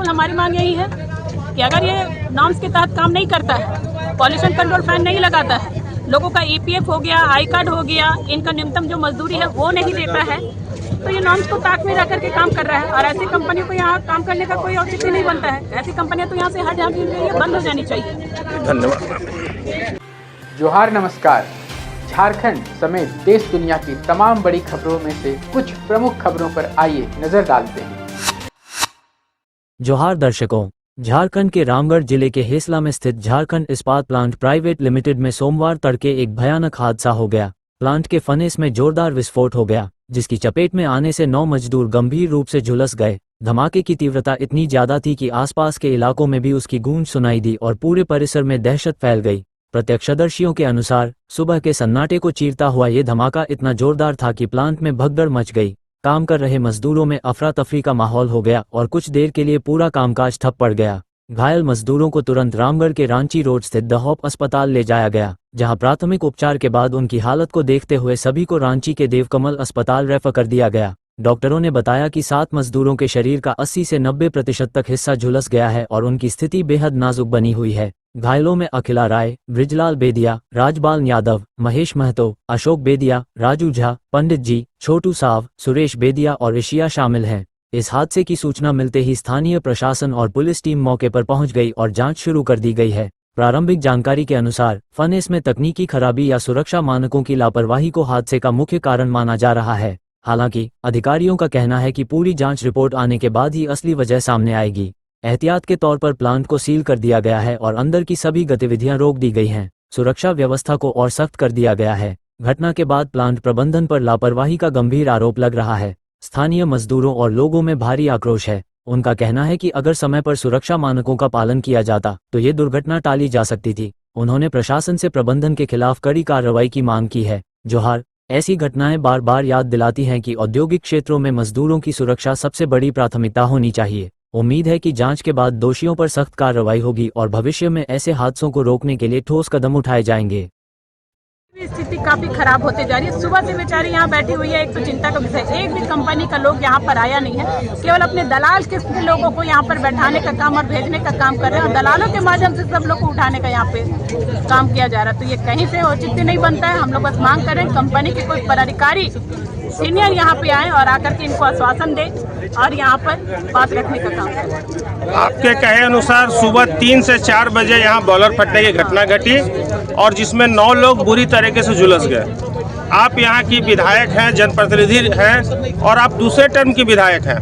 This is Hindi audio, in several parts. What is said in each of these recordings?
रोज हमारी मांग यही है कि अगर ये नॉर्म्स के तहत काम नहीं करता है, पॉल्यूशन कंट्रोल फैन नहीं लगाता है, लोगों का ईपीएफ हो गया, आई कार्ड हो गया, इनका न्यूनतम जो मजदूरी है वो नहीं देता है, तो ये नॉर्म्स को ताक में रख करके काम कर रहा है। और ऐसी कंपनियों को यहाँ काम करने का कोई औचित्य नहीं बनता है। ऐसी कंपनियां तो यहाँ से हट जानी चाहिए, बंद हो जानी चाहिए। धन्यवाद। जोहार, नमस्कार। झारखंड समेत देश दुनिया की तमाम बड़ी खबरों में से कुछ प्रमुख खबरों पर आइए नजर डालते हैं। जोहार दर्शकों, झारखंड के रामगढ़ जिले के हेसला में स्थित झारखंड इस्पात प्लांट प्राइवेट लिमिटेड में सोमवार तड़के एक भयानक हादसा हो गया। प्लांट के फनेस में जोरदार विस्फोट हो गया, जिसकी चपेट में आने से 9 मजदूर गंभीर रूप से झुलस गए। धमाके की तीव्रता इतनी ज्यादा थी कि आसपास के इलाकों में भी उसकी गूंज सुनाई दी और पूरे परिसर में दहशत फैल गई। प्रत्यक्षदर्शियों के अनुसार सुबह के सन्नाटे को चीरता हुआ ये धमाका इतना जोरदार था कि प्लांट में भगदड़ मच गई। काम कर रहे मजदूरों में अफरा तफरी का माहौल हो गया और कुछ देर के लिए पूरा कामकाज ठप पड़ गया। घायल मजदूरों को तुरंत रामगढ़ के रांची रोड स्थित द होप अस्पताल ले जाया गया, जहां प्राथमिक उपचार के बाद उनकी हालत को देखते हुए सभी को रांची के देवकमल अस्पताल रेफर कर दिया गया। डॉक्टरों ने बताया कि 7 मजदूरों के शरीर का 80 से 90% तक हिस्सा झुलस गया है और उनकी स्थिति बेहद नाजुक बनी हुई है। घायलों में अखिला राय, ब्रिजलाल बेदिया, राजबाल यादव, महेश महतो, अशोक बेदिया, राजू झा, पंडित जी, छोटू साव, सुरेश बेदिया और ऋषिया शामिल हैं। इस हादसे की सूचना मिलते ही स्थानीय प्रशासन और पुलिस टीम मौके पर पहुंच गई और जांच शुरू कर दी गई है। प्रारंभिक जानकारी के अनुसार फनेस में तकनीकी खराबी या सुरक्षा मानकों की लापरवाही को हादसे का मुख्य कारण माना जा रहा है। हालांकि अधिकारियों का कहना है कि पूरी जांच रिपोर्ट आने के बाद ही असली वजह सामने आएगी। एहतियात के तौर पर प्लांट को सील कर दिया गया है और अंदर की सभी गतिविधियां रोक दी गई हैं। सुरक्षा व्यवस्था को और सख्त कर दिया गया है। घटना के बाद प्लांट प्रबंधन पर लापरवाही का गंभीर आरोप लग रहा है। स्थानीय मजदूरों और लोगों में भारी आक्रोश है। उनका कहना है कि अगर समय पर सुरक्षा मानकों का पालन किया जाता तो ये दुर्घटना टाली जा सकती थी। उन्होंने प्रशासन से प्रबंधन के खिलाफ कड़ी कार्रवाई की मांग की है। जोहार, ऐसी घटनाएं बार बार याद दिलाती हैं कि औद्योगिक क्षेत्रों में मजदूरों की सुरक्षा सबसे बड़ी प्राथमिकता होनी चाहिए। उम्मीद है कि जांच के बाद दोषियों पर सख्त कार्रवाई होगी और भविष्य में ऐसे हादसों को रोकने के लिए ठोस कदम उठाए जाएंगे। स्थिति काफी खराब होते जा रही है। सुबह से बेचारी यहाँ बैठी हुई है। एक तो चिंता का विषय, एक भी कंपनी का लोग यहाँ पर आया नहीं है। केवल अपने दलाल किस्म के लोगों को यहाँ पर बैठाने का काम और भेजने का काम कर रहे हैं और दलालों के माध्यम से सब लोग को उठाने का यहाँ पे काम किया जा रहा है। तो ये कहीं से औचित्य नहीं बनता है। हम लोग बस मांग कर रहे हैं कंपनी के कोई पदाधिकारी सीनियर यहाँ पे आए और आकर के इनको आश्वासन दे और यहाँ पर बात रखने का काम करें। आपके कहे अनुसार सुबह 3 से 4 बजे यहाँ बॉयलर फटने की घटना घटी और जिसमें 9 लोग बुरी तरीके से झुलस गए। आप यहाँ की विधायक हैं, जनप्रतिनिधि हैं और आप दूसरे टर्म की विधायक हैं।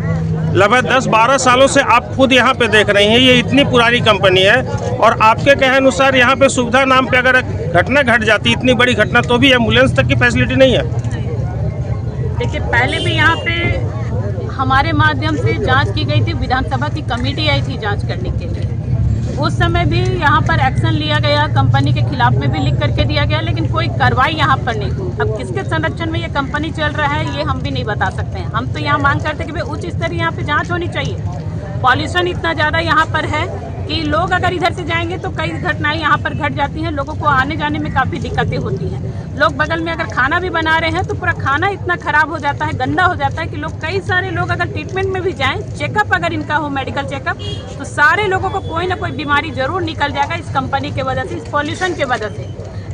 लगभग 10-12 सालों से आप खुद यहाँ पे देख रही हैं। ये इतनी पुरानी कंपनी है और आपके कहे अनुसार यहाँ पे सुविधा नाम पे अगर घटना घट जाती, इतनी बड़ी घटना, तो भी एम्बुलेंस तक की फैसिलिटी नहीं है। देखिए, पहले भी यहाँ पे हमारे माध्यम से जांच की गई थी। विधानसभा की कमेटी आई थी जांच करने के लिए। उस समय भी यहाँ पर एक्शन लिया गया, कंपनी के खिलाफ में भी लिख करके दिया गया, लेकिन कोई कार्रवाई यहाँ पर नहीं हुई। अब किसके संरक्षण में ये कंपनी चल रहा है ये हम भी नहीं बता सकते हैं। हम तो यहाँ मांग करते हैं कि भाई उच्च स्तरीय यहाँ पे जाँच होनी चाहिए। पॉल्यूशन इतना ज़्यादा यहाँ पर है कि लोग अगर इधर से जाएंगे तो कई घटनाएं यहाँ पर घट जाती हैं। लोगों को आने जाने में काफ़ी दिक्कतें होती हैं। लोग बगल में अगर खाना भी बना रहे हैं तो पूरा खाना इतना खराब हो जाता है, गंदा हो जाता है कि लोग, कई सारे लोग अगर ट्रीटमेंट में भी जाएं, चेकअप अगर इनका हो, मेडिकल चेकअप, तो सारे लोगों को कोई ना कोई बीमारी जरूर निकल जाएगा इस कंपनी के वजह से, इस पॉल्यूशन के वजह से।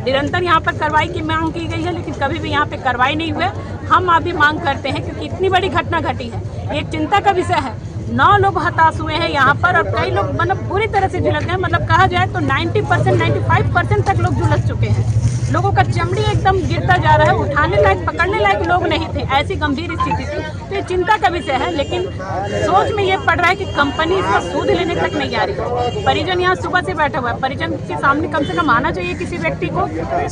निरंतर यहाँ पर कार्रवाई की मांग की गई है, लेकिन कभी भी यहाँ पे कार्रवाई नहीं हुआ। हम अभी मांग करते हैं क्योंकि इतनी बड़ी घटना घटी है, ये एक चिंता का विषय है। 9 लोग हताश हुए हैं यहाँ पर और कई लोग मतलब बुरी तरह से झुलस गए। मतलब कहा जाए तो 90%, 95% तक लोग झुलस चुके हैं। लोगों का चमड़ी एकदम गिरता जा रहा है, उठाने लायक, पकड़ने लायक लोग नहीं थे। ऐसी गंभीर स्थिति थी। तो ये चिंता का विषय है, लेकिन सोच में ये पड़ रहा है कि कंपनी इसका सूद लेने तक नहीं आ रही है। परिजन यहाँ सुबह से बैठा हुआ है। परिजन के सामने कम से कम आना चाहिए, किसी व्यक्ति को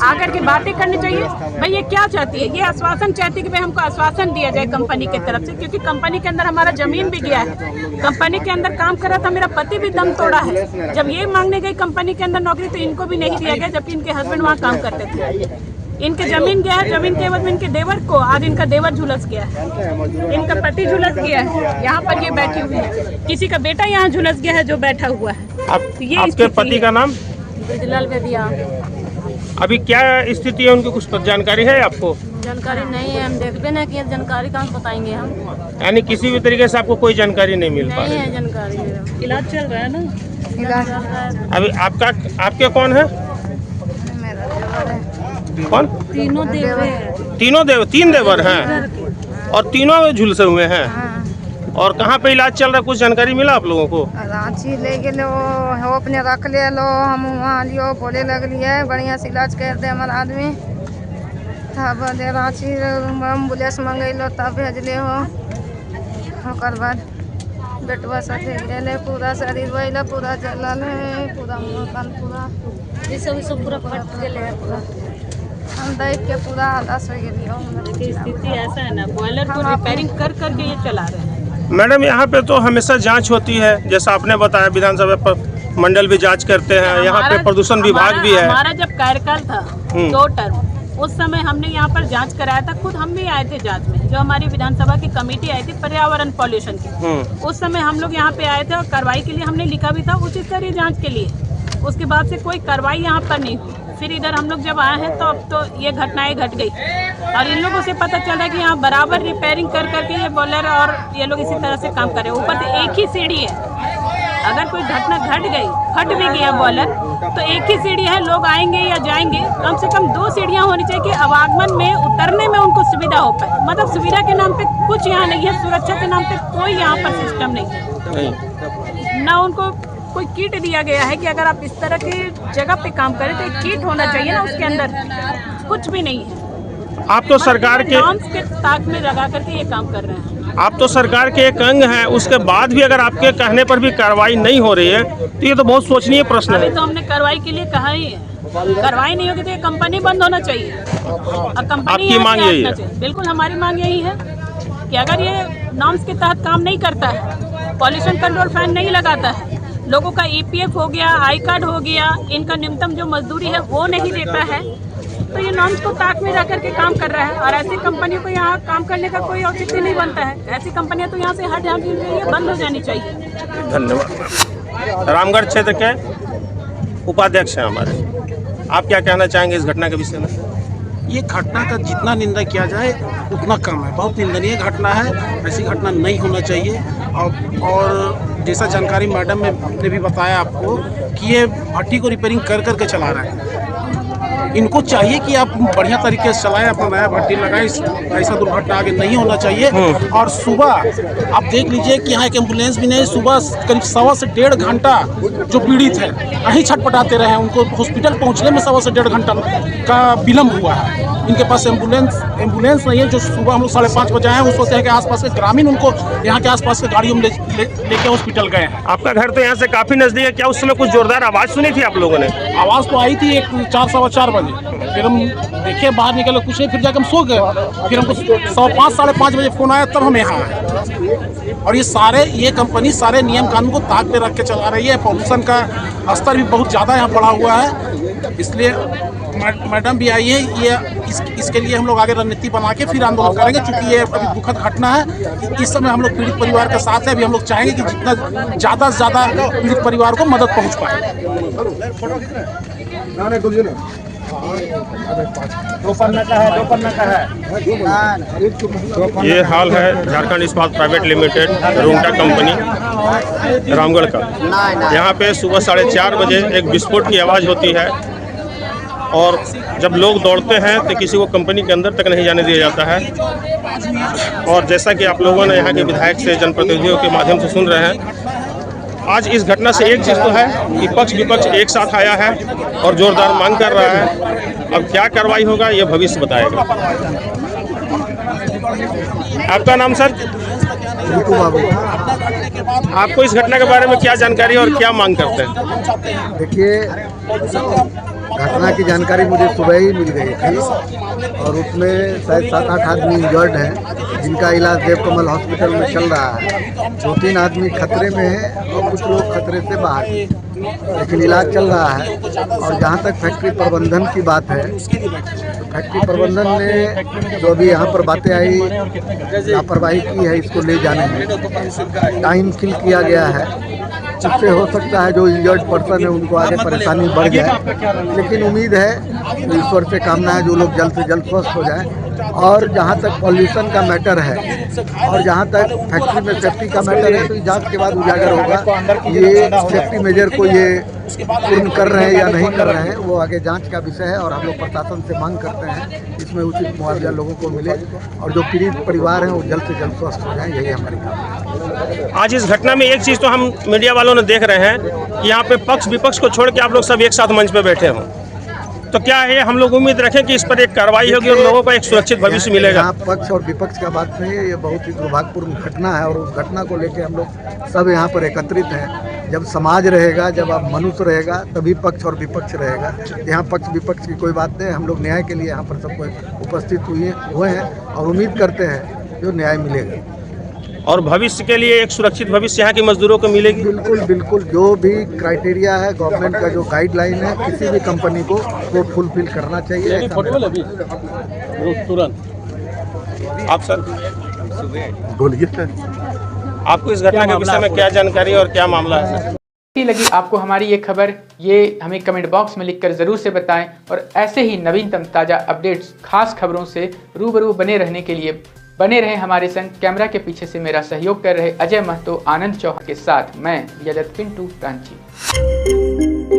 आकर के बातें करनी चाहिए। भाई ये क्या चाहती है? ये आश्वासन चाहती है कि भाई हमको आश्वासन दिया जाए कंपनी की तरफ से, क्योंकि कंपनी के अंदर हमारा जमीन भी गया है। कंपनी के अंदर काम कर रहा था, मेरा पति भी दम तोड़ा है। जब ये मांगने गई कंपनी के अंदर नौकरी तो इनको भी नहीं दिया गया, जबकि इनके हस्बैंड वहाँ काम करते थे। इनके जमीन गया है, जमीन के एवज में इनके देवर को, आज इनका देवर झुलस गया है, इनका पति झुलस गया है। यहाँ पर ये बैठी हुई है, किसी का बेटा यहाँ झुलस गया है जो बैठा हुआ है। आपके पति का नाम? ब्रिजलाल बेदिया। अभी क्या स्थिति है उनकी, कुछ जानकारी है आपको? जानकारी नहीं है, हम देखते ना कि जानकारी कहाँ से बताएंगे हम। यानी किसी भी तरीके से आपको कोई जानकारी नहीं मिल पा नहीं रही? है जानकारी मेरा। इलाज चल रहा है ना? इलाज चल रहा है। अभी आपके कौन है? मेरा देवर है। कौन? तीनों देवर हैं। तीन देवर हैं और तीनों झुलसे हुए हैं। हाँ। और कहाँ पे इलाज चल रहा है, कुछ जानकारी मिला आप लोगों को? रांची ले गेलो, हो अपने रख ले लो, हम वहाँ लियो, बोले लगलिए बढ़िया से इलाज कर दे हमारा आदमी। तब दे रांची एम्बुलेंस मंगेलो तब भेजले हो। ओकर बाद बेटवा साथे गेले, पूरा शरीर वहीला पूरा जलल है, पूरा मुँह कान पूरा ये सब पूरा फट गेले है पूरा। हम देख के पूरा हलास हो गेलियो। की स्थिति ऐसा है ना, बॉयलर को रिपेयरिंग कर करके ये चला रहे हैं। मैडम यहाँ पे तो हमेशा जांच होती है, जैसा आपने बताया विधानसभा पर मंडल भी जांच करते हैं, यहाँ पे प्रदूषण विभाग भी है। हमारा जब कार्यकाल था 2 टर्म, उस समय हमने यहाँ पर जांच कराया था, खुद हम भी आए थे जांच में। जो हमारी विधानसभा की कमेटी आई थी पर्यावरण पॉल्यूशन की, उस समय हम लोग यहाँ पे आए थे और कार्रवाई के लिए हमने लिखा भी था उच्च स्तरीय जाँच के लिए। उसके बाद से कोई कार्रवाई यहाँ पर नहीं हुई। फिर इधर हम लोग जब आए हैं तो अब तो ये घटनाएं घट गई और इन लोगों से पता चल रहा है कि यहाँ बराबर रिपेयरिंग कर करके ये बॉयलर और ये लोग इसी तरह से काम कर रहे हैं। ऊपर से एक ही सीढ़ी है, अगर कोई घटना घट गई, फट भी गया बॉयलर, तो एक ही सीढ़ी है, लोग आएंगे या जाएंगे, कम से कम 2 सीढ़ियाँ होनी चाहिए कि आवागमन में उतरने में उनको सुविधा हो पाए। मतलब सुविधा के नाम पे कुछ यहाँ नहीं है, सुरक्षा के नाम पे कोई यहाँ पर सिस्टम नहीं है। ना उनको कोई किट दिया गया है कि अगर आप इस तरह की जगह पे काम करें तो एक किट होना चाहिए ना, उसके अंदर कुछ भी नहीं है। आप तो सरकार के नॉर्म्स के ताक में लगा करके ये काम कर रहे हैं। आप तो सरकार के एक अंग हैं, उसके बाद भी अगर आपके कहने पर भी कार्रवाई नहीं हो रही है तो ये तो बहुत सोचनीय प्रश्न अभी है। तो हमने कार्रवाई के लिए कहा ही है, कार्रवाई नहीं होगी तो ये कंपनी बंद होना चाहिए। और कंपनी आपकी मांग यही है? बिल्कुल हमारी मांग यही है कि अगर ये नॉर्म्स के तहत काम नहीं करता है, पॉल्यूशन कंट्रोल फैन नहीं लगाता है, लोगों का EPF हो गया, आई कार्ड हो गया, इनका न्यूनतम जो मजदूरी है वो नहीं देता है, तो ये नॉर्म्स को ताक में रख करके काम कर रहा है। और ऐसी कंपनियों को यहाँ काम करने का कोई औचित्य नहीं बनता है। ऐसी कंपनियां तो यहाँ से हट जानी चाहिए, बंद हो जानी चाहिए। धन्यवाद। रामगढ़ क्षेत्र के उपाध्यक्ष हैं हमारे, आप क्या कहना चाहेंगे इस घटना के विषय में? ये घटना का जितना निंदा किया जाए उतना कम है। बहुत निंदनीय घटना है, ऐसी घटना नहीं होना चाहिए। और जैसा जानकारी मैडम ने भी बताया आपको कि ये भट्टी को रिपेयरिंग कर करके चला रहा है। इनको चाहिए कि आप बढ़िया तरीके से चलाएं, अपना नया भट्टी लगाएं, ऐसा दुर्घटना आगे नहीं होना चाहिए। और सुबह आप देख लीजिए कि यहाँ एक एम्बुलेंस भी नहीं, सुबह करीब 1.25 से 1.5 घंटा जो पीड़ित है यहीं छटपटाते रहे, उनको हॉस्पिटल पहुँचने में 1.25 से 1.5 घंटा का विलम्ब हुआ है। इनके पास एम्बुलेंस नहीं है, जो सुबह हम लोग 5:30 बजे आए हैं, उस वक्त यहाँ के आसपास के ग्रामीण उनको यहाँ के आसपास के गाड़ियों में लेके हॉस्पिटल गए हैं। आपका घर तो यहाँ से काफी नजदीक है, क्या उस समय कुछ जोरदार आवाज सुनी थी आप लोगों ने? आवाज़ तो आई थी 4 सवा 4 बजे, फिर हम देखे बाहर निकले, कुछ नहीं, फिर जाकर हम सो गए। फिर हमको 5:15 साढ़े 5 बजे फ़ोन आया, तब हम यहाँ आए। और ये कंपनी सारे नियम कानून को ताक पे रख के चला रही है। पॉल्यूशन का स्तर भी बहुत ज़्यादा यहाँ बढ़ा हुआ है, इसलिए मैडम भी आई है। इसके लिए हम लोग आगे रणनीति बना के फिर आंदोलन करेंगे, क्योंकि ये अभी दुखद घटना है। इस समय हम लोग पीड़ित परिवार के साथ हैं, अभी हम लोग चाहेंगे कि जितना ज़्यादा से ज़्यादा पीड़ित परिवार को मदद पहुँच पाए। ये हाल है झारखंड इस्पात private limited Rungta company Ramgarh का। यहाँ पे सुबह 4:30 बजे एक विस्फोट की आवाज़ होती है और जब लोग दौड़ते हैं तो किसी को कंपनी के अंदर तक नहीं जाने दिया जाता है। और जैसा कि आप लोगों ने यहाँ के विधायक से, जनप्रतिनिधियों के माध्यम से सुन रहे हैं, आज इस घटना से एक चीज़ तो है कि पक्ष विपक्ष एक साथ आया है और जोरदार मांग कर रहा है। अब क्या कार्रवाई होगा ये भविष्य बताएगा। आपका नाम सर? बाबू। आपको इस घटना के बारे में क्या जानकारी और क्या मांग करते हैं? देखिए, घटना की जानकारी मुझे सुबह ही मिल गई थी और उसमें शायद 7-8 आदमी इंजर्ड हैं, जिनका इलाज देवकमल हॉस्पिटल में चल रहा है। 2-3 आदमी खतरे में हैं और कुछ लोग खतरे से बाहर हैं, लेकिन इलाज चल रहा है। और जहाँ तक फैक्ट्री प्रबंधन की बात है, फैक्ट्री प्रबंधन ने जो अभी यहाँ पर बातें आई, लापरवाही की है इसको ले जाने में। टाइम किल किया गया है, जिससे हो सकता है जो इंजर्ड पर्सन है उनको आगे परेशानी बढ़ जाए। लेकिन उम्मीद है तो ईश्वर से कामना है जो लोग जल्द से जल्द स्वस्थ हो जाएं। और जहाँ तक पॉल्यूशन का मैटर है और जहाँ तक फैक्ट्री में सेफ्टी का मैटर है, तो जांच के बाद उजागर होगा ये सेफ्टी मेजर को ये पूर्ण कर रहे हैं या नहीं कर रहे हैं, वो आगे जांच का विषय है। और हम लोग प्रशासन से मांग करते हैं इसमें उचित मुआवजा लोगों को मिले और जो पीड़ित परिवार हैं वो जल्द से जल्द स्वस्थ हो जाएं, यही हमारी कामना है। आज इस घटना में एक चीज़ तो हम मीडिया वालों ने देख रहे हैं कि यहाँ पे पक्ष विपक्ष को छोड़ के आप लोग सब एक साथ मंच पे बैठे हों, तो क्या है हम लोग उम्मीद रखें कि इस पर एक कार्रवाई होगी और लोगों को एक सुरक्षित भविष्य मिलेगा। यहाँ पक्ष और विपक्ष का बात नहीं है, ये बहुत ही दुर्भाग्यपूर्ण घटना है और उस घटना को लेकर हम लोग सब यहाँ पर एकत्रित हैं। जब समाज रहेगा, जब आप मनुष्य रहेगा, तभी पक्ष और विपक्ष रहेगा। यहाँ पक्ष विपक्ष की कोई बात नहीं, हम लोग न्याय के लिए यहाँ पर सब कोई उपस्थित हुए हैं और उम्मीद करते हैं जो न्याय मिलेगा और भविष्य के लिए एक सुरक्षित भविष्य यहाँ के मजदूरों को मिलेगी। बिल्कुल बिल्कुल, जो भी क्राइटेरिया है गवर्नमेंट का, जो गाइडलाइन है, किसी भी कंपनी को वो फुलफिल करना चाहिए। आप सर बोलिए सर, आपको इस घटना के विषय में क्या जानकारी और क्या मामला है सर? कैसी लगी आपको हमारी ये खबर, ये हमें कमेंट बॉक्स में लिखकर ज़रूर से बताएं। और ऐसे ही नवीनतम ताज़ा अपडेट्स, खास खबरों से रूबरू बने रहने के लिए बने रहे हमारे संग। कैमरा के पीछे से मेरा सहयोग कर रहे अजय महतो, आनंद चौहान के साथ मैं यजत पिंटू रांची।